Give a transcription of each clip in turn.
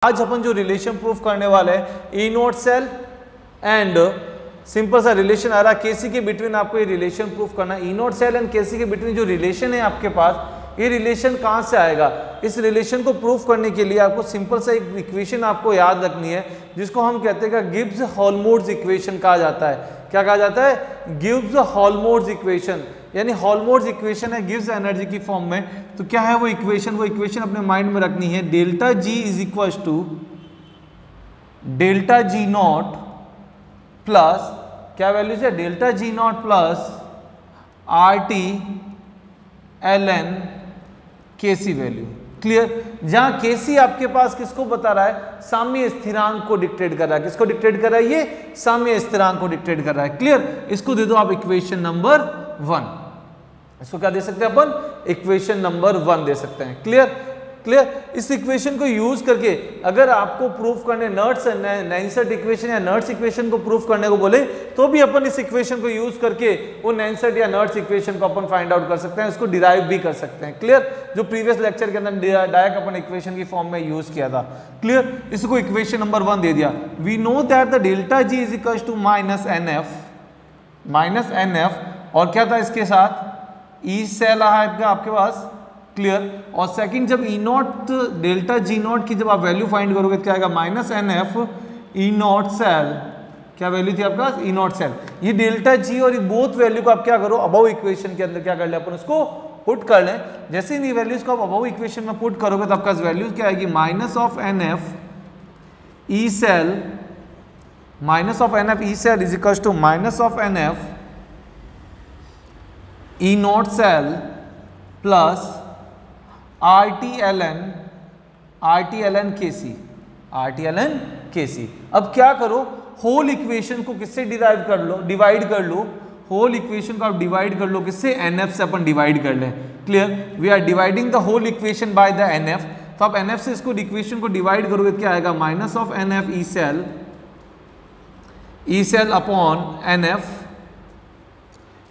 आज अपन जो relation proof करने वाले हैं ई नोट सेल एंड सिंपल सा रिलेशन आ रहा है केसी के बिटवीन, आपको ये रिलेशन प्रूफ करना है। ई नोट सेल एंड केसी के बिटवीन जो रिलेशन है आपके पास, ये रिलेशन कहाँ से आएगा? इस रिलेशन को प्रूफ करने के लिए आपको सिंपल सा एक इक्वेशन आपको याद रखनी है जिसको हम कहते हैं कि गिब्स हॉल्मोल्ट्ज इक्वेशन कहा जाता है। क्या कहा जाता है? गिब्स हॉल्मोल्ट्ज इक्वेशन, यानी हॉल्मोल्ट्ज इक्वेशन है गिव्स एनर्जी की फॉर्म में। तो क्या है वो इक्वेशन? वो इक्वेशन अपने माइंड में रखनी है। Delta G is equal to delta G naught plus क्या वैल्यूज है? Delta G naught plus R T L N K C value. Clear? जहां के सी आपके पास किसको बता रहा है? साम्य स्थिरांक को डिक्टेट कर रहा है। किसको डिक्टेट कर रहा है? ये साम्य स्थिरांक को डिक्टेट कर रहा है। क्लियर? इसको दे दो आप इक्वेशन नंबर 1। इसको क्या दे सकते हैं अपन? इक्वेशन नंबर 1 दे सकते हैं। क्लियर? क्लियर? इस इक्वेशन को यूज करके अगर आपको प्रूफ करने नर्ट्स नैनसेट इक्वेशन या नर्ट्स इक्वेशन को प्रूफ करने को बोले तो भी अपन इस इक्वेशन को यूज करके वो नैनसेट या नर्ट्स इक्वेशन को अपन फाइंड आउट कर सकते हैं, इसको डिराइव भी कर सकते हैं। क्लियर? जो प्रीवियस लेक्चर के अंदर डायरेक्ट अपन इक्वेशन की फॉर्म में यूज किया था। क्लियर? इसको इक्वेशन नंबर 1 दे दिया। We know that the delta G is equal to minus N F और क्या था इसके साथ? ई सेल है आपके पास। क्लियर? और सेकंड जब E naught delta G naught की जब आप वैल्यू फाइंड करोगे तो क्या आएगा? Minus N F E not cell. क्या वैल्यू थी आपके पास? E not cell. ये डेल्टा जी और ये बोथ वैल्यू को आप क्या करो? अबव इक्वेशन के अंदर क्या कर ले अपन? उसको पुट कर लें। जैसे इन वैल्यूज को आप अबव इक्वेशन में पुट करोगे तो आपका वैल्यू क्या आएगी? Minus of N F E cell, minus of N F E cell is equal to minus of N F E not cell plus R T L N K C. अब क्या करो? Whole equation को किससे derive कर लो? Divide कर लो। Whole equation को आप divide कर लो किससे? एन एफ से अपन डिवाइड कर लें। Clear? We are dividing the whole equation by the N F. तो आप एन एफ से इसको इक्वेशन को डिवाइड करोगे क्या आएगा? Minus of N F E cell upon N F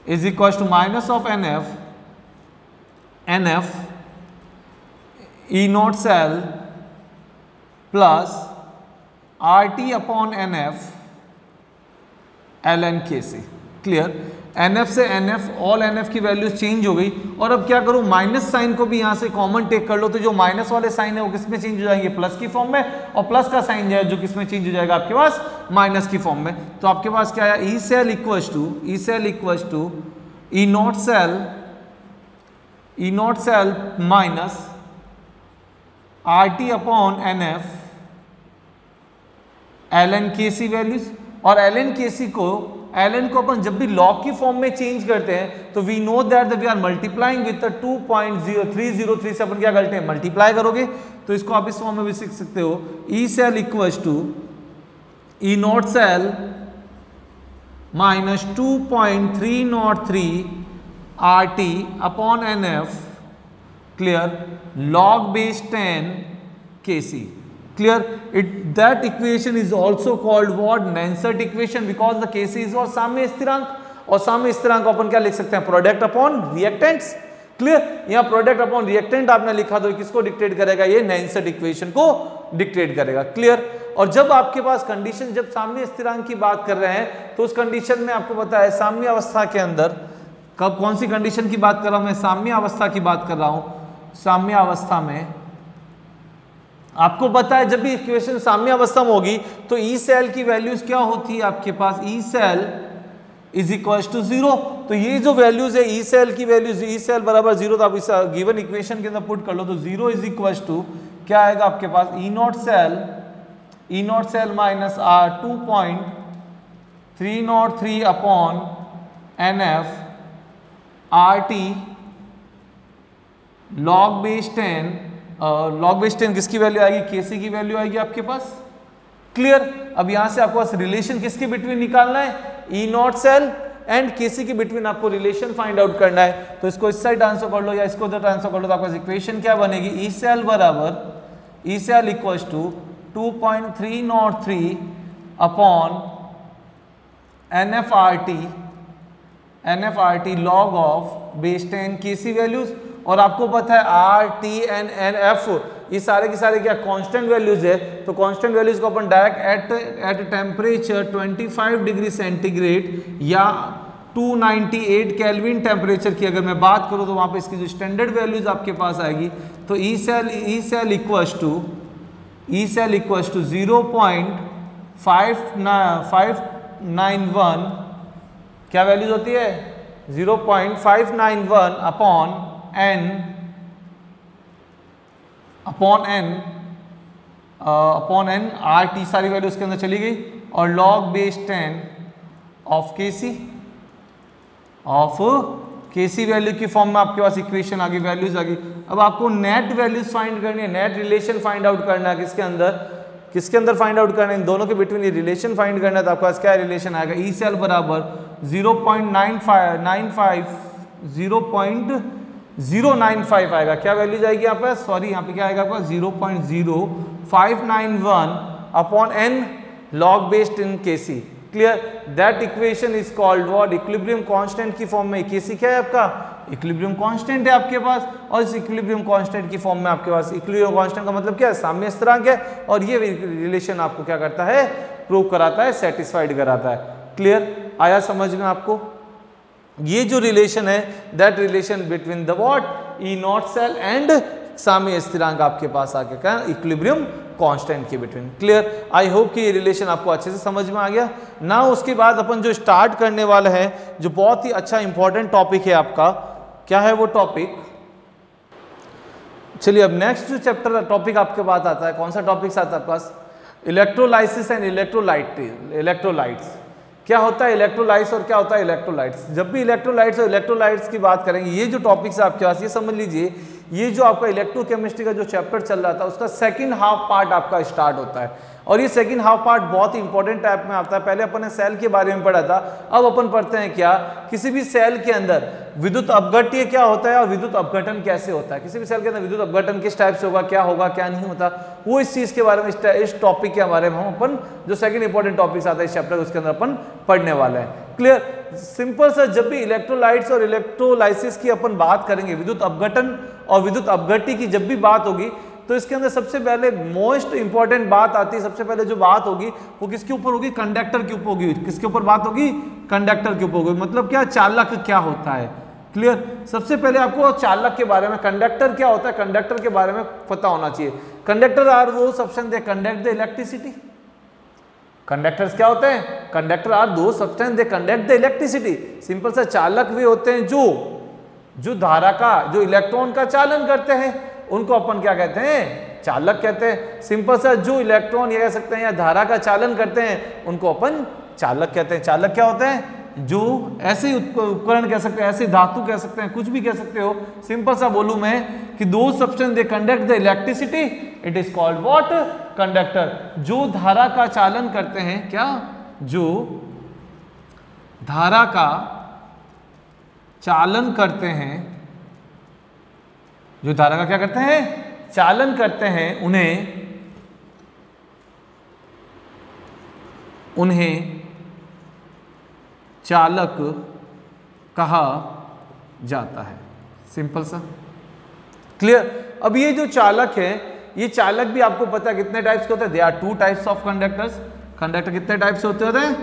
is equals to minus of NF E naught cell plus RT upon NF ln Kc। Clear? NF से NF all NF की values change हो गई और अब क्या करूं? Minus sign को भी यहां से कॉमन टेक कर लो तो जो माइनस वाले साइन है वो किस में चेंज हो जाएंगे? प्लस की फॉर्म में। और प्लस का साइन जो किस में चेंज हो जाएगा आपके पास? माइनस की फॉर्म में। तो आपके पास क्या आया? E cell equals to E not cell minus R T upon N F L N K C values. और एल एन के सी को अपन जब भी लॉग की फॉर्म में चेंज करते हैं तो we know that we are multiplying with 2.0303 से अपन क्या करते हैं? मल्टीप्लाई करोगे। तो इसको आप इस फॉर्म में भी सीख सकते हो। E cell equals to E not cell minus 2.303 R T upon N F. Clear? log base 10 Kc। Clear? That equation is also called what? Nernst equation, because the Kc is what? साम्य स्थिरांक। और साम्य स्थिरांक को अपन क्या लिख सकते हैं? Product upon reactants. क्लियर? यहाँ प्रोडक्ट अपॉन रिएक्टेंट आपने लिखा तो किसको डिक्टेट करेगा? ये नैनसेट इक्वेशन को डिक्टेट करेगा। क्लियर? और जब आपके पास कंडीशन, जब साम्य स्थिरांक की बात कर रहे हैं तो उस कंडीशन में आपको पता है साम्य अवस्था के अंदर कब कौन सी कंडीशन की बात कर रहा हूं मैं? साम्य अवस्था की बात कर रहा हूं। साम्य अवस्था में आपको पता है जब भी इक्वेशन साम्य अवस्था में होगी तो ई सेल की वैल्यूज क्या होती है आपके पास? E cell is equal to 0। तो ये जो वैल्यूज है ई सेल की वैल्यूज, ई सेल बराबर 0, तो आप इस गिवन इक्वेशन के अंदर पुट कर लो तो 0 इज इक्वल टू क्या आएगा आपके पास? E not cell minus R 2.303 upon N F R T log base 10 किसकी वैल्यू आएगी? केसी की वैल्यू आएगी आपके पास। क्लियर? अब यहां से आपको रिलेशन किसके बिटवीन निकालना है? ई नॉट सेल एंड केसी के बिटवीन आपको रिलेशन फाइंड आउट करना है। तो इसको इस साइड ट्रांसफर कर लो या इसको उधर ट्रांसफर कर लो तो आपका इक्वेशन क्या बनेगी? E cell equals to 2.303 upon N F R T log of base 10 K C values और आपको पता है R T N N F ये सारे के सारे क्या कांस्टेंट वैल्यूज है, तो कांस्टेंट वैल्यूज को अपन direct at temperature 25 degree centigrade या 298 केल्विन टेम्परेचर की अगर मैं बात करूं तो वहां पे इसकी जो स्टैंडर्ड वैल्यूज आपके पास आएगी, तो ई सेल इक्वल्स टू 0.591 क्या वैल्यूज होती है 0.591 अपॉन एन आर टी सारी वैल्यू उसके अंदर चली गई और log base 10 of K C value की फॉर्म में आपके पास इक्वेशन आ गई, वैल्यूज आ गई। अब आपको नेट वैल्यूज फाइंड करनी है, नेट रिलेशन फाइंड आउट करना है किसके अंदर फाइंड आउट करना है, इन दोनों के बिटवीन ये रिलेशन फाइंड करना है। तो आपके पास क्या रिलेशन आएगा, ई सेल बराबर 0.095 आएगा। क्या वैल्यू जाएगी यहाँ पे, सॉरी यहाँ पे क्या आएगा आपका 0.0591 upon N log based in K C. Clear, that equation is called what, equilibrium constant की फॉर्म में। केसी क्या है आपका, इक्विलिब्रियम कांस्टेंट है आपके पास, और इस इक्विलिब्रियम कांस्टेंट की फॉर्म में आपके पास, इक्विलिब्रियम कांस्टेंट का मतलब क्या है, साम्य स्थिरांक है, और ये रिलेशन आपको क्या करता है, प्रूव कराता है, सेटिस्फाइड कराता है। क्लियर, आया समझ में आपको। ये जो रिलेशन है that relation between the what, E not cell and साम्य स्थिरांक आपके पास आके क्या, इक्विलिब्रियम कांस्टेंट के बिटवीन। क्लियर, आई होप कि ये रिलेशन आपको अच्छे से समझ में आ गया ना। उसके बाद अपन जो स्टार्ट करने वाला है, जो बहुत ही अच्छा इंपॉर्टेंट टॉपिक है आपका, क्या है वो टॉपिक, चलिए अब नेक्स्ट जो चैप्टर टॉपिक आपके पास आता है, कौन सा टॉपिक आता है आपके पास, इलेक्ट्रोलाइसिस एंड इलेक्ट्रोलाइट्स। क्या होता है इलेक्ट्रोलाइट्स और क्या होता है इलेक्ट्रोलाइट्स। जब भी इलेक्ट्रोलाइट्स और इलेक्ट्रोलाइट्स की बात करेंगे, ये जो टॉपिक्स है आपके पास, ये समझ लीजिए, ये जो आपका इलेक्ट्रोकेमिस्ट्री का जो चैप्टर चल रहा था उसका सेकंड हाफ पार्ट आपका स्टार्ट होता है, और ये सेकंड हाफ पार्ट बहुत ही इंपॉर्टेंट टाइप में आता है। पहले अपन ने सेल के बारे में पढ़ा था, अब अपन पढ़ते हैं क्या, किसी भी सेल के अंदर विद्युत अपघट्य क्या होता है और विद्युत अपघटन कैसे होता है। किसी भी सेल के अंदर विद्युत अपघटन किस टाइप से होगा, क्या होगा क्या नहीं होता, वो इस चीज के बारे में, इस टॉपिक के बारे में हम अपन जो सेकंड इंपॉर्टेंट टॉपिक्स आता है इस चैप्टर, उसके अंदर अपन पढ़ने वाले हैं। क्लियर, सिंपल सा, जब भी इलेक्ट्रोलाइट्स और इलेक्ट्रोलाइसिस की अपन बात करेंगे, विद्युत अपघटन और विद्युत अपघट्य की जब भी बात होगी, तो इसके अंदर सबसे पहले मोस्ट इंपॉर्टेंट बात आती है, सबसे पहले जो बात होगी वो किसके ऊपर होगी, कंडक्टर के ऊपर होगी। किसके ऊपर बात होगी, कंडक्टर के ऊपर होगी। मतलब क्या, चालक क्या होता है। क्लियर, सबसे पहले आपको चालक के बारे में, कंडक्टर क्या होता है, कंडक्टर के बारे में पता होना चाहिए। कंडक्टर आर वो substance they conduct the electricity. Conductors क्या होते हैं, कंडक्टर आर दो substance they conduct the electricity. Simple सा, चालक वे होते हैं जो धारा का, जो इलेक्ट्रॉन का चालन करते हैं, उनको अपन क्या कहते हैं, चालक कहते हैं। सिंपल सा, जो इलेक्ट्रॉन ये कह सकते हैं या धारा का चालन करते हैं, उनको अपन चालक कहते हैं। चालक क्या होते हैं, जो ऐसे उपकरण कह सकते हैं, ऐसे धातु कह सकते हैं, कुछ भी कह सकते हो। सिंपल सा बोलूं मैं कि दो substance they conduct the electricity, it is called what, conductor. जो धारा का चालन करते हैं, क्या, जो धारा का चालन करते हैं, जो धारा का क्या करते हैं, चालन करते हैं, उन्हें चालक कहा जाता है। सिंपल सा, क्लियर। अब ये जो चालक है, ये चालक भी आपको पता है कितने टाइप्स के होते हैं, they are two types of conductors. Conductor कितने टाइप से होते हैं,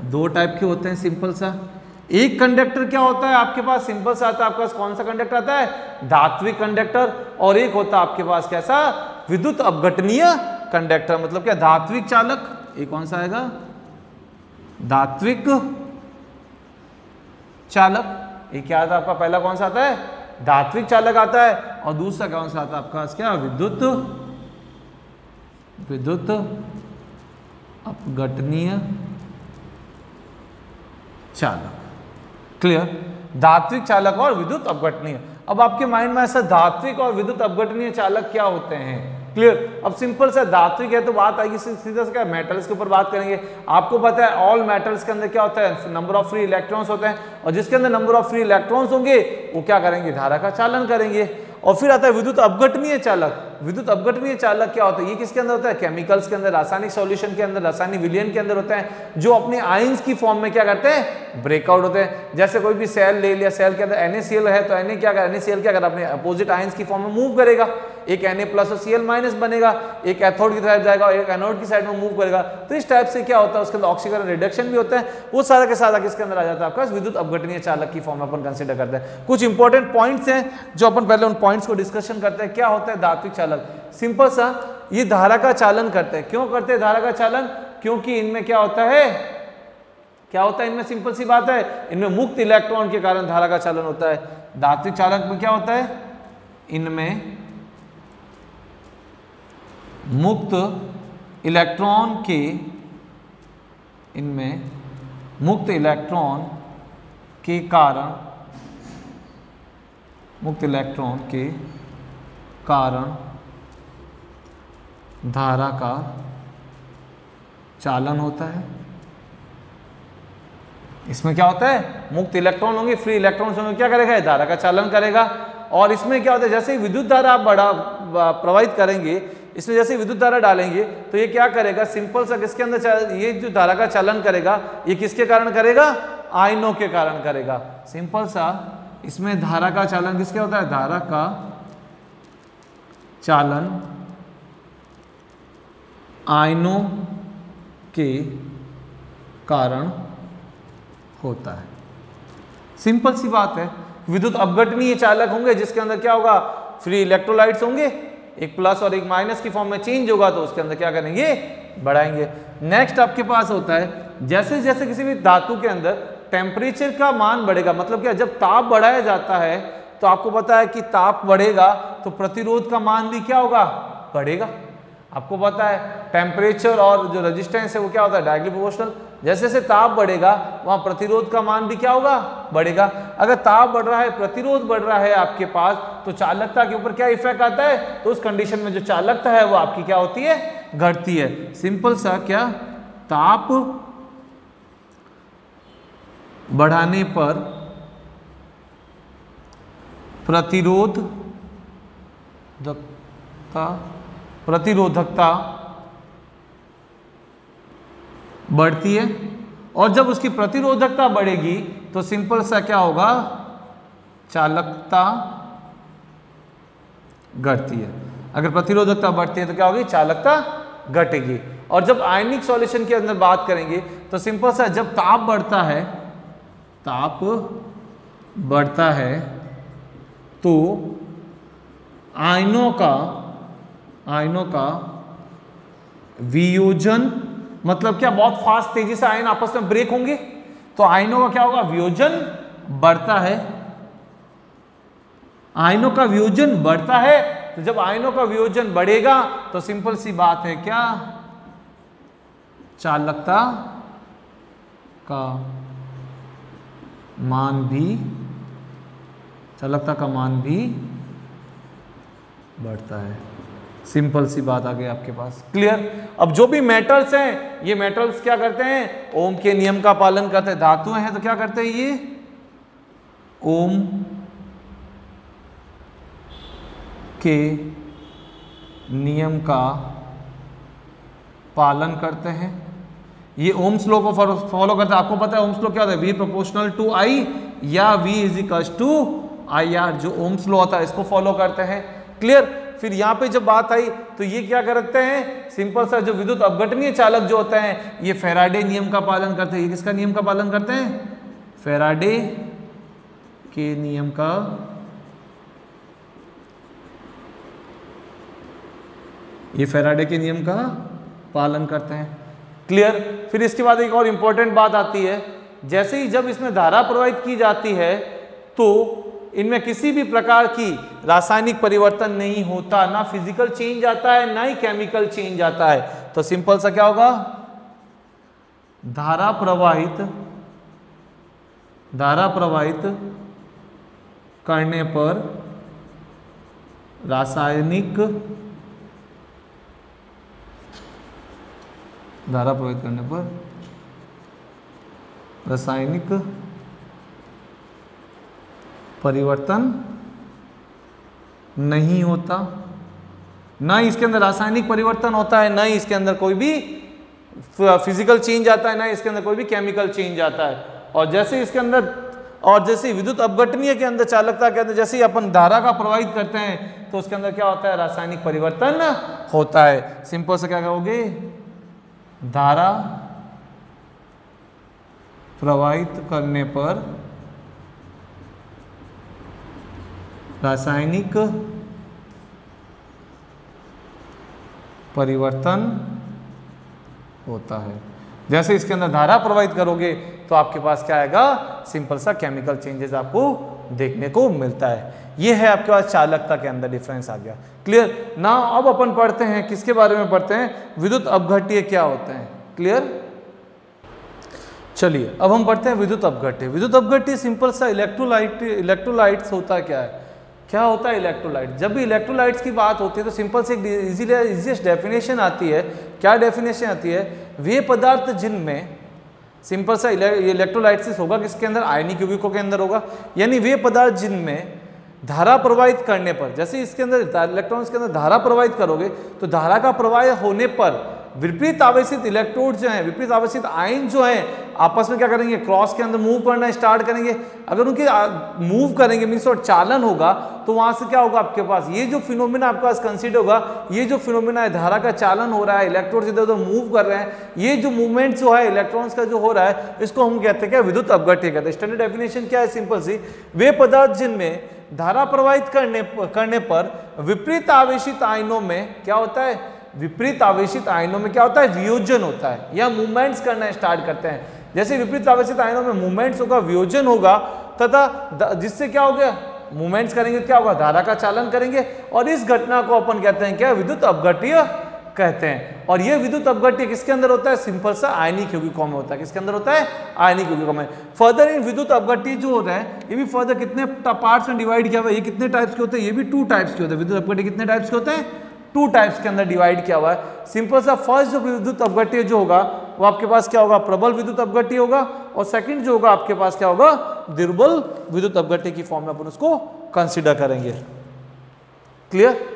दो टाइप के होते हैं। सिंपल सा, एक कंडक्टर क्या होता है आपके पास, सिंपल सा आता है आपके पास, कौन सा कंडक्टर आता है, धात्विक कंडक्टर। और एक होता है आपके पास कैसा, विद्युत अपघटनीय कंडक्टर। मतलब क्या, धात्विक चालक। एक कौन सा आएगा, धात्विक चालक। ये क्या आता है आपका, पहला कौन सा आता है, धात्विक चालक आता है, और दूसरा कौन सा आता है आपका, क्या, विद्युत अपघटनीय चालक। क्लियर, धात्विक चालक और विद्युत अपघटनीय। अब आपके माइंड में ऐसा धात्विक और विद्युत अपघटनीय चालक क्या होते हैं। क्लियर, अब सिंपल सा, धात्विक है तो बात आएगी सीधा से क्या, मेटल्स के ऊपर बात करेंगे। आपको पता है ऑल मेटल्स के अंदर क्या होता है, नंबर ऑफ फ्री इलेक्ट्रॉन्स होते हैं, और जिसके अंदर नंबर ऑफ फ्री इलेक्ट्रॉन्स होंगे वो क्या करेंगे, धारा का चालन करेंगे। और फिर आता है विद्युत अपघटनीय चालक। विद्युत अपघटनीय चालक क्या होता है, ये किसके अंदर होता है, केमिकल्स के अंदर, रासायनिक सॉल्यूशन के अंदर, रासायनिक विलयन के अंदर होता है, जो अपने आयंस की फॉर्म में क्या करते हैं, ब्रेकआउट होते हैं। जैसे कोई भी सेल ले लिया, सेल के अंदर NaCl है तो NaCl क्या कर अपने अपोजिट आयंस की फॉर्म में मूव करेगा, एक Na+ और Cl- बनेगा, एक एथोड की तरफ जाएगा और एक एनोड की साइड में मूव करेगा। तो इस टाइप से क्या होता है, उसके अंदर ऑक्सीकरण रिडक्शन भी होता है, वो सारा के सारा किसके अंदर आ जाता है, आपका विद्युत अपघटनीय चालक की फॉर्म में अपन कंसीडर करते हैं। कुछ इंपॉर्टेंट पॉइंट्स हैं जो अपन पहले उन पॉइंट्स को डिस्कशन करते हैं। क्या होता है धात्विक चालक, सिंपल सा, ये धारा का चालन करते हैं। क्यों करते हैं धारा का चालन, क्योंकि इनमें क्या होता है, इनमें सिंपल सी बात है, इनमें मुक्त इलेक्ट्रॉन के कारण धारा का चालन होता है। धात्विक चालक में क्या होता है, इनमें मुक्त इलेक्ट्रॉन के कारण धारा का चालन होता है। इसमें क्या होता है, मुक्त इलेक्ट्रॉन होंगे, फ्री इलेक्ट्रॉन्स होंगे, क्या करेगा, धारा का चालन करेगा। और इसमें क्या होता है, जैसे ही विद्युत धारा आप प्रवाहित करेंगे, इसमें जैसे विद्युत धारा डालेंगे तो ये क्या करेगा, सिंपल सा किसके अंदर, ये जो धारा का चालन करेगा ये किसके कारण करेगा, आयनों के कारण करेगा। सिंपल सा, इसमें धारा का चालन किसके होता है, धारा का चालन आयनों के कारण होता है। सिंपल सी बात है, विद्युत अपघटनीय चालक होंगे जिसके अंदर क्या होगा, फ्री इलेक्ट्रोलाइट्स होंगे, एक प्लस और एक माइनस की फॉर्म में चेंज होगा तो उसके अंदर क्या करेंगे, बढ़ाएंगे। नेक्स्ट आपके पास होता है, जैसे जैसे किसी भी धातु के अंदर टेम्परेचर का मान बढ़ेगा, मतलब क्या, जब ताप बढ़ाया जाता है तो आपको पता है कि ताप बढ़ेगा तो प्रतिरोध का मान भी क्या होगा, बढ़ेगा। आपको पता है टेम्परेचर और जो रेजिस्टेंस है वो क्या होता है, डायरेक्टली प्रोपोर्शनल। जैसे जैसे ताप बढ़ेगा वहां प्रतिरोध का मान भी क्या होगा, बढ़ेगा। अगर ताप बढ़ रहा है, प्रतिरोध बढ़ रहा है आपके पास, तो चालकता के ऊपर क्या इफेक्ट आता है, तो उस कंडीशन में जो चालकता है वो आपकी क्या होती है, घटती है। सिंपल सा, क्या, ताप बढ़ाने पर प्रतिरोधकता बढ़ती है, और जब उसकी प्रतिरोधकता बढ़ेगी तो सिंपल सा क्या होगा, चालकता घटती है। अगर प्रतिरोधकता बढ़ती है तो क्या होगी, चालकता घटेगी। और जब आयनिक सॉल्यूशन के अंदर बात करेंगे तो सिंपल सा, जब ताप बढ़ता है तो आयनों का वियोजन, मतलब क्या, बहुत फास्ट तेजी से आयन आपस में ब्रेक होंगे तो आयनों का क्या होगा, वियोजन बढ़ता है। आयनों का वियोजन बढ़ता है, तो जब आयनों का वियोजन बढ़ेगा तो सिंपल सी बात है, क्या, चालकता का मान भी बढ़ता है। सिंपल सी बात आ गई आपके पास, क्लियर। अब जो भी मेटल्स हैं, ये मेटल्स क्या करते हैं, ओम के नियम का पालन करते हैं। धातुएं हैं तो क्या करते हैं, ये ओम के नियम का पालन करते हैं। ये ओम्स लॉ को फॉलो करते हैं। आपको पता है ओम्स लॉ क्या होता है, V प्रोपोर्शनल टू I या V is equals to IR, जो ओम्स लॉ होता है इसको फॉलो करते हैं, क्लियर। फिर यहाँ पे जब बात आई तो ये क्या करते हैं, सिंपल सा, जो विद्युत अपघटनीय चालक जो होते हैं ये फैराडे नियम का पालन करते हैं। ये किसका नियम का पालन करते हैं, फैराडे के नियम का पालन करते हैं, क्लियर। फिर इसके बाद एक और इंपॉर्टेंट बात आती है, जैसे ही जब इसमें धारा प्रवाहित की जाती है तो इनमें किसी भी प्रकार की रासायनिक परिवर्तन नहीं होता, ना फिजिकल चेंज आता है ना ही केमिकल चेंज आता है। तो सिंपल सा क्या होगा, धारा प्रवाहित करने पर रासायनिक परिवर्तन नहीं होता, ना ही इसके अंदर रासायनिक परिवर्तन होता है, ना ही इसके अंदर कोई भी फिजिकल चेंज आता है, ना इसके अंदर कोई भी केमिकल चेंज आता है। और जैसे इसके अंदर, और जैसे विद्युत अपघटनीय के अंदर, चालकता के अंदर जैसे ही अपन धारा का प्रवाहित करते हैं तो उसके अंदर क्या होता है, रासायनिक परिवर्तन होता है। सिंपल से क्या कहोगे, धारा प्रवाहित करने पर रासायनिक परिवर्तन होता है। जैसे इसके अंदर धारा प्रवाहित करोगे तो आपके पास क्या आएगा, सिंपल सा केमिकल चेंजेस आपको देखने को मिलता है। ये है आपके पास चालकता के अंदर डिफरेंस आ गया। क्लियर ना। अब अपन पढ़ते हैं किसके बारे में पढ़ते हैं, विद्युत अपघट्य क्या होते हैं। क्लियर। चलिए अब हम पढ़ते हैं विद्युत अपघट्य। विद्युत अपघट्य सिंपल सा इलेक्ट्रोलाइट्स होता क्या है, क्या होता है इलेक्ट्रोलाइट। जब भी इलेक्ट्रोलाइट्स की बात होती है तो सिंपल से इजीएस्ट डेफिनेशन आती है। क्या डेफिनेशन आती है, वे पदार्थ जिनमें सिंपल सा इलेक्ट्रोलाइसिस होगा किसके अंदर, आयनिक यौगिकों के अंदर होगा। यानी वे पदार्थ जिनमें धारा प्रवाहित करने पर, जैसे इसके अंदर इलेक्ट्रॉन्स के अंदर धारा प्रवाहित करोगे तो धारा का प्रवाह होने पर विपरीत आवेशित इलेक्ट्रोड जो हैं, विपरीत आवेशित आयन जो हैं आपस में क्या करेंगे, क्रॉस के अंदर मूव करना स्टार्ट करेंगे। अगर उनके मूव करेंगे मीन्स और चालन होगा तो वहां से क्या होगा आपके पास, ये जो फिनोमिना आपके पास कंसीडर होगा, ये जो फिनोमिना है, धारा का चालन हो रहा है, इलेक्ट्रोड इधर उधर मूव कर रहे हैं, ये जो मूवमेंट जो है इलेक्ट्रॉन्स का जो हो रहा है, इसको हम कहते हैं क्या, विद्युत अपघट्य कहते हैं। स्टैंडर्ड डेफिनेशन क्या है, सिंपल सी, वे पदार्थ जिनमें धारा प्रवाहित करने पर विपरीत आवेशित आयनों में क्या होता है, विपरीत आवेशित आयनों में क्या होता है, वियोजन होता है या मूवमेंट्स करना स्टार्ट करते हैं। जैसे विपरीत आवेशित आयनों में मूवमेंट्स होगा, वियोजन होगा, तथा जिससे क्या हो गया, मूवमेंट्स करेंगे क्या होगा, धारा का चालन करेंगे, और इस घटना को अपन कहते हैं क्या, विद्युत अपघट्य कहते हैं। और ये विद्युत अपघट्य किसके अंदर होता है, सिंपल सा आयनिक यौगिकों में होता है। किसके अंदर होता है, आयनिक यौगिकों में। फर्दर इन विद्युत अपघट्य जो होता है ये भी फर्दर कितने पार्ट्स में डिवाइड किया हुआ है, ये कितने टाइप्स के होते हैं, ये भी 2 टाइप्स के होते हैं। विद्युत अपघट्य कितने टाइप्स के होते हैं, 2 टाइप्स के अंदर डिवाइड किया हुआ है। सिंपल सा फर्स्ट जो विद्युत अपघट्य जो होगा वो आपके पास क्या होगा, प्रबल विद्युत अपघट्य होगा, और सेकंड जो होगा आपके पास क्या होगा, दुर्बल विद्युत अपघट्य की फॉर्म में अपन उसको कंसीडर करेंगे। क्लियर।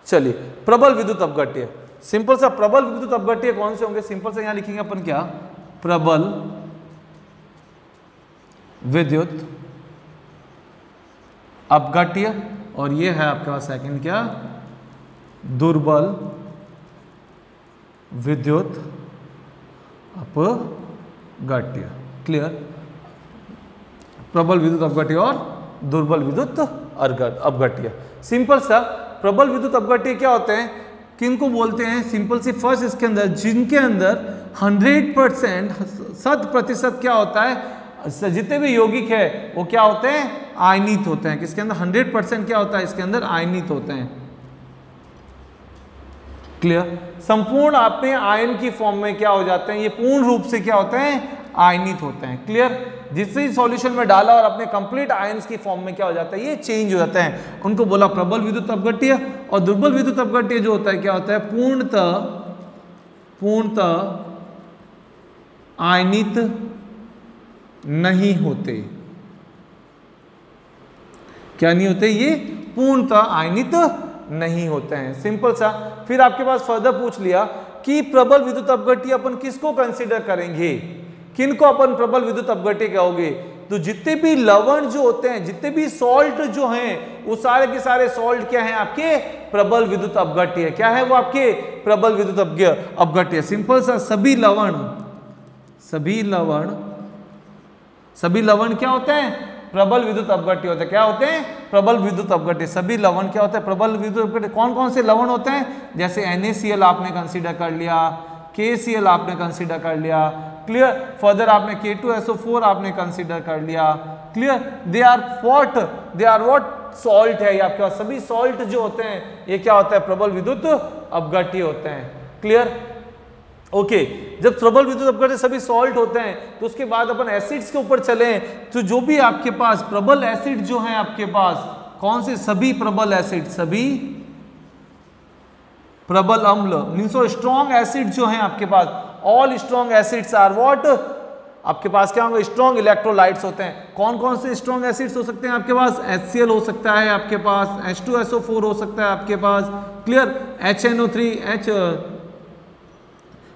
चलिए प्रबल विद्युत अपघट्य, सिंपल सा प्रबल विद्युत अपघट्य कौन से होंगे, सिंपल सा यहां लिखेंगे अपन क्या, प्रबल विद्युत अपघट्य, और ये है आपके पास सेकंड क्या, दुर्बल विद्युत अपघट्य। क्लियर। प्रबल विद्युत अपघट्य और दुर्बल विद्युत अपघट्य। सिंपल सा प्रबल विद्युत अपघट्य क्या होते हैं, किनको बोलते हैं, सिंपल सी फर्स्ट इसके अंदर जिनके अंदर 100% 100% क्या होता है, जितने भी यौगिक है वो क्या होते हैं, आयनित होते हैं। किसके अंदर 100% क्या होता है, इसके अंदर आयनित होते हैं। क्लियर। संपूर्ण आपने आयन की फॉर्म में क्या हो जाते हैं, ये पूर्ण रूप से क्या होते हैं, आयनित होते हैं। क्लियर। जिससे ही सॉल्यूशन में डाला और अपने कंप्लीट आयंस की फॉर्म में क्या हो जाता है, ये चेंज हो जाता है। उनको बोला प्रबल विद्युत अपघट्य। और दुर्बल विद्युत अपघट्य जो होता है क्या होता है, पूर्णतः आयनित नहीं होते। क्या नहीं होते, ये पूर्णतः आयनित नहीं होते हैं। सिंपल सा। फिर आपके पास फर्दर पूछ लिया कि प्रबल विद्युत अपघट्य अपन किसको कंसीडर करेंगे, किनको अपन प्रबल विद्युत अपघट्य कहोगे, तो जितने भी लवण जो होते हैं, जितने भी सॉल्ट जो हैं, वो सारे के सारे सॉल्ट क्या हैं आपके, प्रबल विद्युत अपघट्य। क्या है वो आपके, प्रबल विद्युत अपघट्य। सिंपल सा, सभी लवण क्या होते हैं, प्रबल विद्युत अपघट्य होते हैं। क्या होते हैं, प्रबल विद्युत अपघट्य। सभी लवण क्या होते हैं, प्रबल विद्युत अपघट्य। कौन कौन से लवण होते हैं, जैसे NaCl आपने कंसीडर कर लिया, KCl आपने कंसीडर कर लिया। क्लियर। फर्दर आपने K2SO4 आपने कंसीडर कर लिया। Clear. They are what, salt है। आपके पास सभी सॉल्ट जो होते हैं ये क्या होता है, प्रबल विद्युत अपघट्य होते हैं। क्लियर। ओके। जब प्रबल विद्युत अपघट्य सभी सॉल्ट होते हैं तो उसके बाद अपन एसिड्स के ऊपर चले, तो जो भी आपके पास प्रबल एसिड जो है आपके पास, कौन से, सभी प्रबल एसिड, सभी प्रबल अम्ल मीन्स स्ट्रॉन्ग एसिड जो है आपके पास, all strong acids are what, आपके पास क्या होंगे, स्ट्रॉन्ग इलेक्ट्रोलाइट्स होते हैं। कौन कौन से स्ट्रॉन्ग एसिड्स हो सकते हैं आपके पास, HCl हो सकता है आपके पास, H2SO4 हो सकता है आपके पास, क्लियर,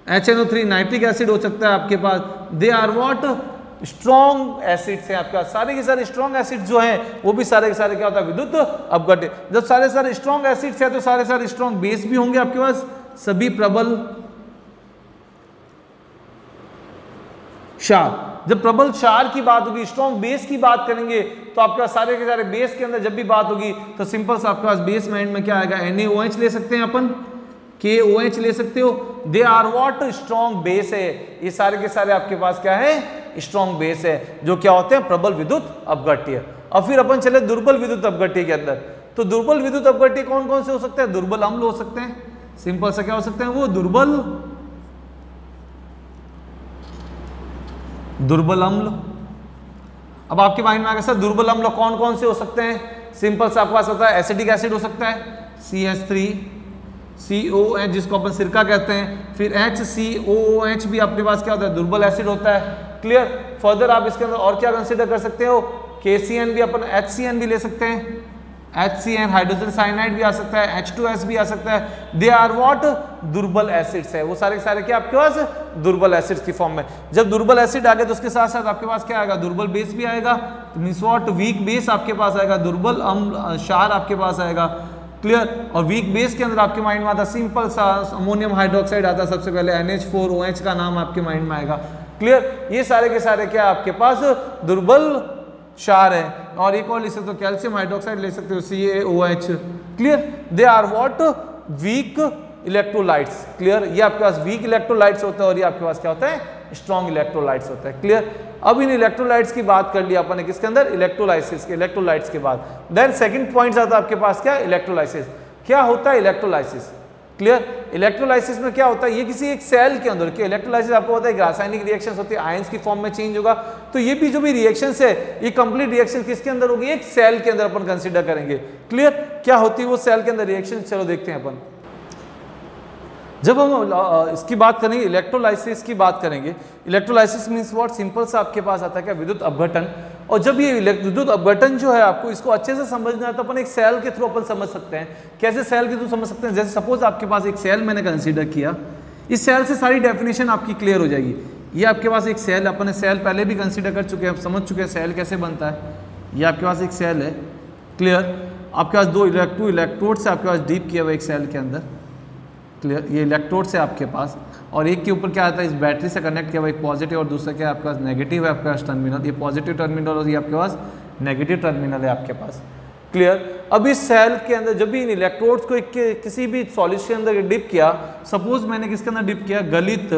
HNO3 नाइट्रिक एसिड हो सकता है आपके पास। They are what, strong acids हैं आपके पास। सारे के सारे स्ट्रॉन्ग एसिड जो हैं वो भी सारे के सारे क्या होता है, विद्युत अपघट्य। जब सारे सारे स्ट्रॉन्ग एसिड्स हैं तो सारे सारे स्ट्रॉन्ग बेस भी होंगे आपके पास, सभी प्रबल क्षार। जब प्रबल क्षार की बात होगी, स्ट्रॉन्ग बेस की बात करेंगे तो आपके पास सारे के सारे बेस के अंदर जब भी बात होगी तो सिंपल सा आपके पास बेस में एंड में क्या आएगा, NaOH ले सकते हैं अपन, KOH ले सकते हो। They are what, strong base है। ये सारे के सारे आपके पास क्या है, स्ट्रॉन्ग बेस है, जो क्या होते हैं, प्रबल विद्युत अपघट्य। अब फिर अपन चले दुर्बल विद्युत अपघट्य के अंदर। तो दुर्बल विद्युत अपघट्य कौन कौन से हो सकते हैं, दुर्बल अम्ल हो सकते हैं, सिंपल सा क्या हो सकते हैं वो, दुर्बल अम्ल। अब आपके माइंड में आ गया सर दुर्बल अम्ल कौन कौन से हो सकते हैं, सिंपल सा आपके पास होता है एसिटिक एसिड हो सकता है, CH3COH जिसको अपन सिरका कहते हैं, फिर HCOOH भी आपके पास क्या होता है, दुर्बल एसिड होता है, क्लियर। फर्दर आप इसके अंदर और क्या कंसीडर कर सकते हो, KCN भी, अपन HCN भी ले सकते हैं, HCN हाइड्रोजन साइनाइड भी आ सकता है, H2S भी आ सकता है। दे आर व्हाट, दुर्बल एसिड्स है, वो सारे के सारे क्या आपके पास दुर्बल एसिड्स की फॉर्म में। जब दुर्बल एसिड आ गए तो उसके साथ साथ आपके पास क्या आएगा, दुर्बल बेस भी आएगा, तो मींस व्हाट, वीक बेस आपके पास आएगा, दुर्बल अम्ल क्षार आपके पास आएगा, क्लियर। और वीक बेस के अंदर आपके माइंड में आता सिंपल सा अमोनियम हाइड्रोक्साइड आता, सबसे पहले NH4OH का नाम आपके माइंड में आएगा, क्लियर। ये सारे के सारे क्या आपके पास दुर्बल क्षार है। और एक और ले सकते हो, कैल्शियम हाइड्रोक्साइड ले सकते हो, CaOH, clear. They are what, weak electrolytes, clear. ये आपके पास वीक इलेक्ट्रोलाइट्स होता है और ये आपके पास क्या होता है, स्ट्रॉन्ग इलेक्ट्रोलाइट्स होता है, क्लियर। अब इन इलेक्ट्रोलाइट्स की बात कर लिया अपन ने किसके अंदर, इलेक्ट्रोलाइसिस के, इलेक्ट्रोलाइट्स के बाद देन सेकंड पॉइंट आता है आपके पास क्या, इलेक्ट्रोलाइसिस। क्या होता है इलेक्ट्रोलाइसिस, क्लियर। इलेक्ट्रोलाइसिस में क्या होता है, ये किसी एक सेल के अंदर के इलेक्ट्रोलाइसिस आपको पता है रासायनिक रिएक्शंस होती है, आयंस की फॉर्म में चेंज होगा। तो ये भी जो भी रिएक्शंस है ये कंप्लीट रिएक्शन किसके अंदर होगी, एक सेल के अंदर अपन कंसीडर करेंगे, क्लियर। क्या होती है वो सेल के अंदर रिएक्शन, चलो देखते हैं अपन। जब हम इसकी बात करेंगे, इलेक्ट्रोलाइसिस की बात करेंगे, इलेक्ट्रोलाइसिस मींस व्हाट, सिंपल सा आपके पास आता है क्या, विद्युत अपघटन। और जब ये विद्युत अपघटन जो है आपको इसको अच्छे से समझना है तो अपन एक सेल के थ्रू अपन समझ सकते हैं। कैसे सेल के थ्रू समझ सकते हैं, जैसे सपोज आपके पास एक सेल मैंने कंसीडर किया, इस सेल से सारी डेफिनेशन आपकी क्लियर हो जाएगी। ये आपके पास एक सेल, अपन सेल पहले भी कंसीडर कर चुके हैं, आप समझ चुके हैं सेल कैसे बनता है। ये आपके पास एक सेल है, क्लियर। आपके पास दो इलेक्ट्रोड से आपके पास डीप किया हुआ एक सेल के अंदर, क्लियर। ये इलेक्ट्रोड से आपके पास, और एक के ऊपर क्या आता है, इस बैटरी से कनेक्ट किया हुआ एक पॉजिटिव और दूसरा क्या है आपके पास नेगेटिव है आपके पास टर्मिनल, ये पॉजिटिव टर्मिनल और ये आपके पास नेगेटिव टर्मिनल है आपके पास, क्लियर। अब इस सेल के अंदर जब भी इन इलेक्ट्रोड्स को किसी भी सॉल्यूशन के अंदर डिप किया, सपोज मैंने किसके अंदर डिप किया, गलित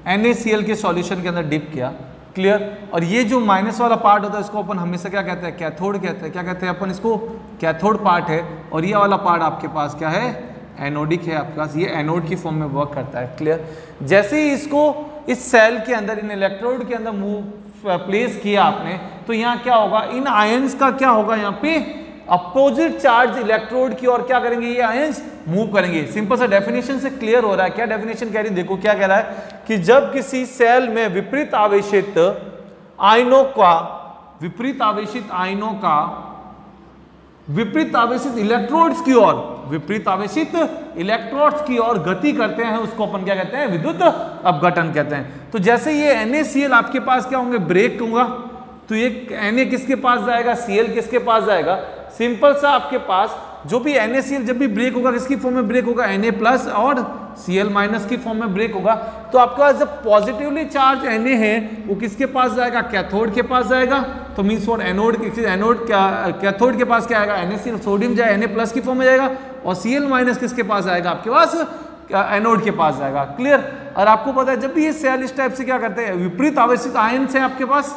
NaCl के सॉल्यूशन के अंदर डिप किया, क्लियर। और ये जो माइनस वाला पार्ट होता है इसको अपन हमेशा क्या कहते हैं, कैथोड कहते हैं। क्या कहते हैं अपन इसको, कैथोड पार्ट है। और ये वाला पार्ट आपके पास क्या है, एनोडिक है आपके पास, ये एनोड की फॉर्म में वर्क करता है, क्लियर। जैसे ही इसको इस सेल के अंदर, इन इलेक्ट्रोड के अंदर प्लेस किया आपने, तो यहाँ क्या होगा, इन आयंस का क्या होगा, यहाँ पे अपोजिट चार्ज इलेक्ट्रोड की ओर क्या करेंगे, ये आयंस मूव करेंगे। सिंपल सा डेफिनेशन से क्लियर हो रहा है। क्या डेफिनेशन कह रही है, देखो क्या कह रहा है कि जब किसी सेल में विपरीत आवेशित आयनों का विपरीत आवेशित इलेक्ट्रोड्स की ओर गति करते हैं, उसको अपन क्या कहते हैं, विद्युत अपघटन कहते हैं। तो जैसे ये NaCl आपके पास क्या होंगे, ब्रेक होगा, तो ये Na किसके पास जाएगा, Cl किसके पास जाएगा। सिंपल सा आपके पास जो भी NaCl जब भी ब्रेक होगा किसकी फॉर्म में ब्रेक होगा, Na प्लस और Cl माइनस की फॉर्म में ब्रेक होगा। तो आपके पास जब पॉजिटिवली चार्ज Na है वो किसके पास जाएगा, कैथोड के पास जाएगा। तो मीन्स फॉर एनोड कैथोड के पास क्या आएगा, NaCl सोडियम जाए Na प्लस की फॉर्म में जाएगा, और Cl माइनस किसके पास आएगा, आपके पास एनोड के पास जाएगा, क्लियर। और आपको पता है जब भी ये सेल इस टाइप से क्या करते हैं, विपरीत आवेशित आयन है आपके पास,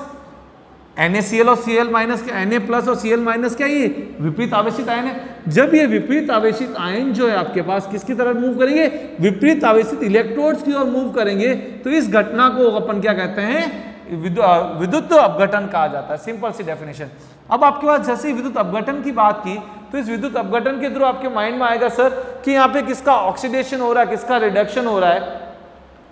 NaCl और Cl माइनस, Na प्लस और Cl माइनस क्या, ये विपरीत आवेशित आयन है। जब ये विपरीत आवेशित आयन जो है आपके पास किसकी तरफ मूव करेंगे, विपरीत आवेशित इलेक्ट्रोड्स की ओर मूव करेंगे, तो इस घटना को अपन क्या कहते हैं, विद्युत अपघटन कहा जाता है। सिंपल सी डेफिनेशन। अब आपके पास जैसे ही विद्युत अपघटन की बात की, तो इस विद्युत अपघटन के थ्रू आपके माइंड में आएगा सर कि यहाँ पे किसका ऑक्सीडेशन हो रहा है, किसका रिडक्शन हो रहा है,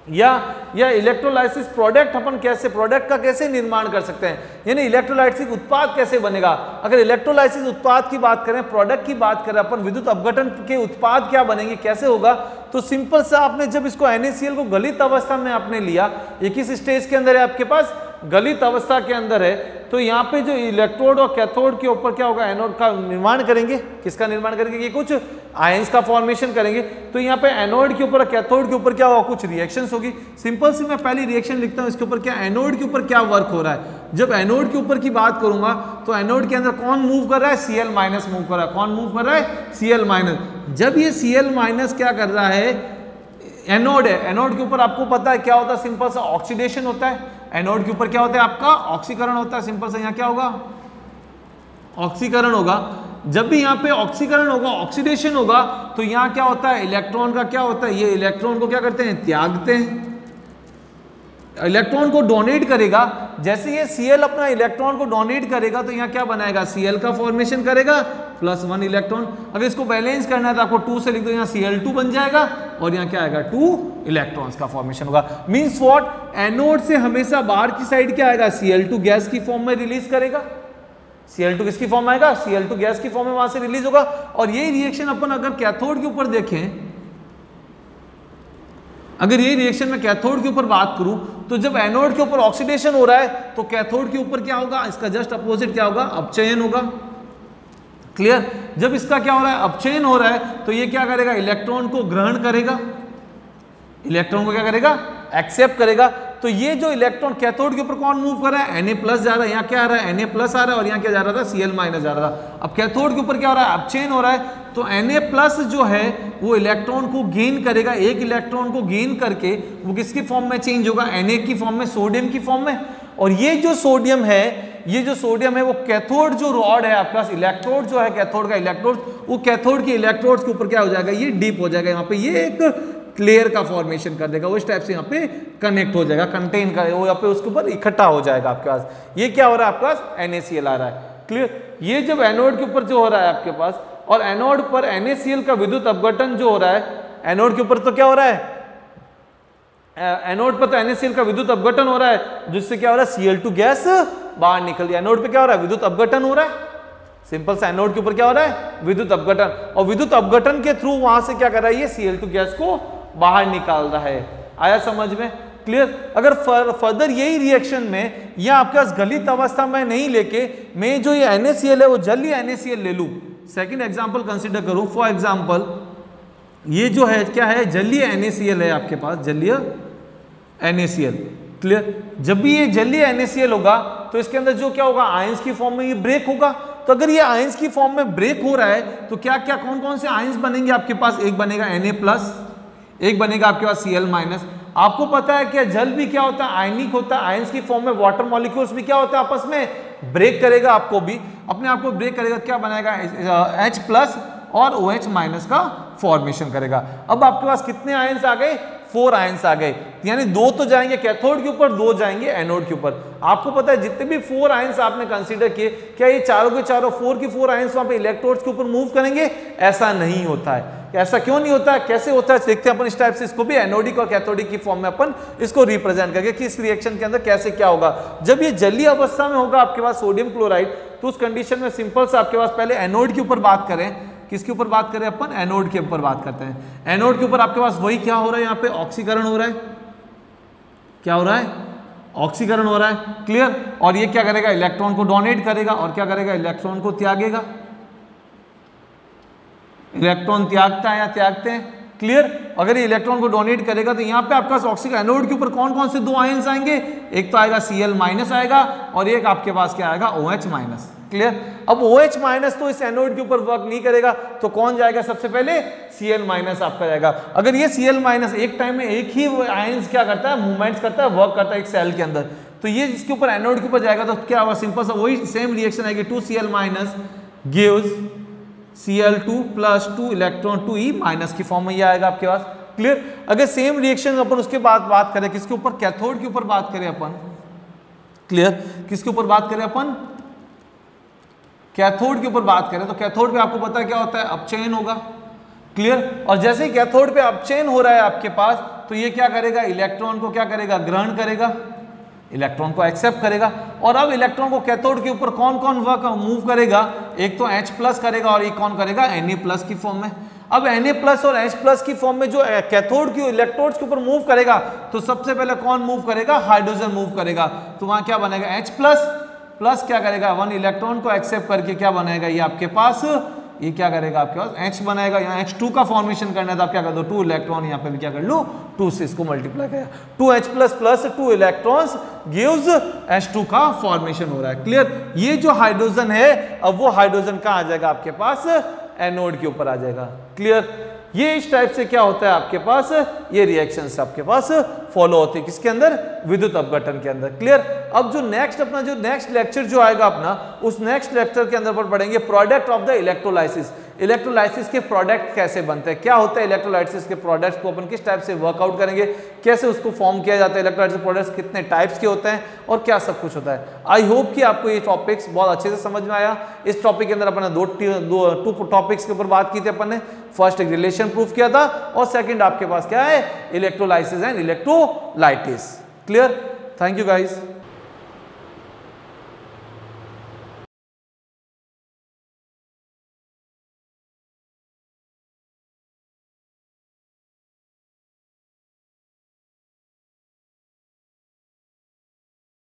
या इलेक्ट्रोलाइसिस प्रोडक्ट अपन कैसे, प्रोडक्ट का कैसे निर्माण कर सकते हैं, यानी इलेक्ट्रोलाइसिस उत्पाद कैसे बनेगा। अगर इलेक्ट्रोलाइसिस उत्पाद की बात करें, प्रोडक्ट की बात करें अपन, विद्युत अपघटन के उत्पाद क्या बनेंगे, कैसे होगा, तो सिंपल सा आपने जब इसको NaCl को गलित अवस्था में आपने लिया, एक इस स्टेज के अंदर है आपके पास, गलित अवस्था के अंदर है, तो यहाँ पे जो इलेक्ट्रोड और कैथोड के ऊपर क्या होगा, एनोड का निर्माण करेंगे। किसका निर्माण करेंगे, ये कुछ आयंस का फॉर्मेशन करेंगे। तो यहाँ पे एनोड के ऊपर और कैथोड के ऊपर क्या होगा, कुछ रिएक्शंस होगी। सिंपल सी मैं पहली रिएक्शन लिखता हूँ, इसके ऊपर क्या, एनोड के ऊपर क्या वर्क हो रहा है। जब एनोड के ऊपर की बात करूंगा तो एनोड के अंदर कौन मूव कर रहा है, Cl माइनस मूव कर रहा है। कौन मूव कर रहा है, Cl माइनस। जब ये Cl माइनस क्या कर रहा है, एनोड है, एनोड के ऊपर आपको पता है क्या होता है, सिंपल सा ऑक्सीडेशन होता है। एनोड के ऊपर क्या होता है आपका, ऑक्सीकरण होता है। सिंपल सा यहाँ क्या होगा, ऑक्सीकरण होगा। जब भी यहाँ पे ऑक्सीकरण होगा, ऑक्सीडेशन होगा, तो यहाँ क्या होता है, इलेक्ट्रॉन का क्या होता है, ये इलेक्ट्रॉन को क्या करते हैं, त्यागते हैं, इलेक्ट्रॉन को डोनेट करेगा। जैसे ये Cl अपना इलेक्ट्रॉन को डोनेट करेगा तो यहाँ क्या बनाएगा, Cl का फॉर्मेशन करेगा +1 इलेक्ट्रॉन। अगर इसको बैलेंस करना है तो आपको 2 से लिख दो, यहाँ Cl2 बन जाएगा और यहाँ क्या आएगा, 2 इलेक्ट्रॉन्स का फॉर्मेशन होगा। मींस व्हाट, एनोड से हमेशा बाहर की साइड क्या आएगा, Cl2 गैस की फॉर्म में रिलीज करेगा। Cl2 किसकी फॉर्म आएगा, Cl2 गैस की फॉर्म में वहां से रिलीज होगा। और यही रिएक्शन अपन अगर कैथोड के ऊपर देखें, अगर ये रिएक्शन में कैथोड के ऊपर बात करूं, तो जब एनोड के ऊपर ऑक्सीडेशन हो रहा है तो कैथोड के ऊपर क्या होगा, इसका जस्ट अपोजिट क्या होगा, अपचयन होगा। क्लियर। जब इसका क्या हो रहा है, अपचयन हो रहा है, तो ये क्या करेगा, इलेक्ट्रॉन को ग्रहण करेगा, इलेक्ट्रॉन को क्या करेगा, एक्सेप्ट करेगा। तो ये जो इलेक्ट्रॉन कैथोड के ऊपर कौन मूव कर रहा है, Na+ जा रहा है, यहाँ क्या आ रहा है, Na+ आ रहा है, और यहाँ क्या जा रहा था, Cl- जा रहा था। अब कैथोड के ऊपर क्या हो रहा है, अपचयन हो रहा है, तो Na+ जो है वो इलेक्ट्रॉन को गेन करेगा, एक इलेक्ट्रॉन को गेन करके वो किसकी फॉर्म में चेंज होगा, Na की फॉर्म में, सोडियम की फॉर्म में। और ये जो सोडियम है, वो कैथोड जो रॉड है आपके पास, इलेक्ट्रोड जो है कैथोड का इलेक्ट्रोड, वो कैथोड के इलेक्ट्रोड्स के ऊपर क्या हो जाएगा, ये डीप हो जाएगा, यहाँ पे ये एक क्लियर का फॉर्मेशन कर देगा, वो इस टाइप से यहाँ पे कनेक्ट हो जाएगा, कंटेन कर, वो यहाँ पे उसके ऊपर इकट्ठा हो जाएगा आपके पास। ये क्या हो रहा है आपके पास, NaCl आ रहा है। क्लियर। ये जब एनोड के ऊपर जो हो रहा है आपके पास, और एनोड पर NaCl का विद्युत अपघटन जो हो रहा है, एनोड के ऊपर तो क्या हो रहा है, एनोड पर तो NaCl का विद्युत अपघटन हो रहा है, जिससे क्या हो रहा है, Cl2 गैस बाहर निकल रही है। एनोड पे क्या हो रहा है, विद्युत अपघटन हो रहा है। सिंपल सा, एनोड के ऊपर क्या हो रहा है, विद्युत अपघटन, और विद्युत अपघटन के थ्रू वहां से क्या कर रहा है, ये Cl2 गैस को बाहर निकाल रहा है। आया समझ में। क्लियर। अगर फर्दर यही रिएक्शन में या आपके पास गलित अवस्था में नहीं लेके मैं जो ये NaCl है वो जलीय NaCl ले लूं, सेकंड एग्जांपल कंसीडर करूं। फॉर एग्जांपल ये जो है क्या है, जलीय NaCl है आपके पास, जलीय NaCl। क्लियर। जब भी ये जलीय NaCl होगा तो इसके अंदर जो क्या होगा, आयंस की फॉर्म में ये ब्रेक होगा। तो अगर ये आयंस की फॉर्म में ब्रेक हो रहा है तो क्या क्या कौन कौन से आयंस बनेंगे आपके पास, एक बनेगा Na+, एक बनेगा आपके पास Cl-। आपको पता है कि जल भी क्या होता है, आयनिक होता है, आयंस की फॉर्म में वाटर मॉलिक्यूल्स भी क्या होता है, आपस में ब्रेक करेगा, आपको भी अपने आप को ब्रेक करेगा, क्या बनाएगा, H+ और OH- का फॉर्मेशन करेगा। अब आपके पास कितने आयंस आ गए, 4 आयंस आ गए, यानी 2 तो जाएंगे कैथोड के ऊपर, 2 जाएंगे एनोड के ऊपर। आपको पता है जितने भी 4 आयंस आपने कंसीडर किए, क्या ये चारों के चारों 4 की 4 आयंस वहां पे इलेक्ट्रोड्स के ऊपर मूव करेंगे, ऐसा नहीं होता है। ऐसा क्यों नहीं होता है, कैसे होता है, देखते हैं अपन इस टाइप से। इसको भी एनोडिक और कैथोडिक की फॉर्म में अपन इसको रिप्रेजेंट करके कि इस रिएक्शन के अंदर कैसे क्या होगा। जब ये जलीय अवस्था में होगा आपके पास सोडियम क्लोराइड, तो उस कंडीशन में सिंपल से आपके पास पहले एनोड के ऊपर बात करें, किसके ऊपर बात करें अपन, एनोड के ऊपर बात करते हैं। एनोड के ऊपर आपके पास वही क्या हो रहा है, यहाँ पे ऑक्सीकरण हो रहा है, क्या हो रहा है, ऑक्सीकरण हो रहा है। क्लियर। और ये क्या करेगा, इलेक्ट्रॉन को डोनेट करेगा, और क्या करेगा, इलेक्ट्रॉन को त्यागेगा। इलेक्ट्रॉन त्यागता है या त्यागते हैं। क्लियर। अगर ये इलेक्ट्रॉन को डोनेट करेगा तो यहाँ पे आपका ऑक्सीकरण, एनोड के ऊपर कौन कौन से 2 आयंस आएंगे, एक तो आएगा Cl- आएगा, और एक आपके पास क्या आएगा, OH-। क्लियर। अब OH- तो इस एनोड के ऊपर वर्क नहीं करेगा, तो कौन जाएगा सबसे पहले, Cl- आपका जाएगा। अगर ये Cl- एक टाइम में एक ही आयंस क्या करता है, मूवमेंट्स करता है, वर्क करता है एक सेल के अंदर, तो ये इसके ऊपर एनोड के ऊपर जाएगा तो क्या होगा, सिंपल सा वही सेम रिएक्शन आएगी, 2Cl- gives Cl2 + 2 electron 2E- की फॉर्म में ये आएगा आपके पास। क्लियर। अगर सेम रिएक्शन अपन उसके बाद बात करें किसके ऊपर, कैथोड के ऊपर बात करें अपन। क्लियर। किसके ऊपर बात करें अपन, कैथोड के ऊपर बात करें, तो कैथोड पे आपको पता है क्या होता है, अपचयन होगा। क्लियर। और जैसे ही कैथोड पे अपचयन हो रहा है आपके पास, तो ये क्या करेगा, इलेक्ट्रॉन को क्या करेगा, ग्रहण करेगा, इलेक्ट्रॉन को एक्सेप्ट करेगा। और अब इलेक्ट्रॉन को कैथोड के ऊपर कौन कौन मूव करेगा, एक तो H+ करेगा और एक कौन करेगा, Na+ की फॉर्म में। अब Na+ और H+ की फॉर्म में जो कैथोड की इलेक्ट्रोड्स के ऊपर मूव करेगा, तो सबसे पहले कौन मूव करेगा, हाइड्रोजन मूव करेगा। तो वहां क्या बनेगा, H+ क्या करेगा, 1 इलेक्ट्रॉन को एक्सेप्ट करके क्या बनाएगा, ये आपके पास, ये क्या करेगा आपके पास H बनाएगा। यहाँ H2 का फॉर्मेशन करना है तो आप क्या कर दो, 2 इलेक्ट्रॉन यहाँ पे भी क्या कर लो, 2 से इसको मल्टीप्लाई करेगा, 2H+ 2 इलेक्ट्रॉन्स गिव्स H2 का फॉर्मेशन हो रहा है। क्लियर। ये जो हाइड्रोजन है, अब वो हाइड्रोजन कहाँ आ जाएगा आपके पास, एनोड के ऊपर आ जाएगा। क्लियर। ये इस टाइप से क्या होता है आपके पास, ये रिएक्शंस आपके पास फॉलो होती है किसके अंदर, विद्युत अपघटन के अंदर। क्लियर। अब जो नेक्स्ट अपना जो नेक्स्ट लेक्चर जो आएगा अपना, उस नेक्स्ट लेक्चर के अंदर पर पढ़ेंगे product of the electrolysis. Electrolysis के प्रोडक्ट कैसे बनते हैं, क्या होता है इलेक्ट्रोलाइसिस के प्रोडक्ट्स को अपन किस टाइप से वर्कआउट करेंगे, कैसे उसको फॉर्म किया जाता है, इलेक्ट्रोलाइसिस प्रोडक्ट्स कितने टाइप्स के होते हैं और क्या सब कुछ होता है। आई होप कि आपको ये टॉपिक्स बहुत अच्छे से समझ में आया। इस टॉपिक के अंदर अपन ने दो टॉपिक्स के ऊपर बात की थी अपन ने। फर्स्ट एक रिलेशन प्रूफ किया था और सेकंड आपके पास क्या है, electrolysis and electrolytes. Clear. Thank you guys.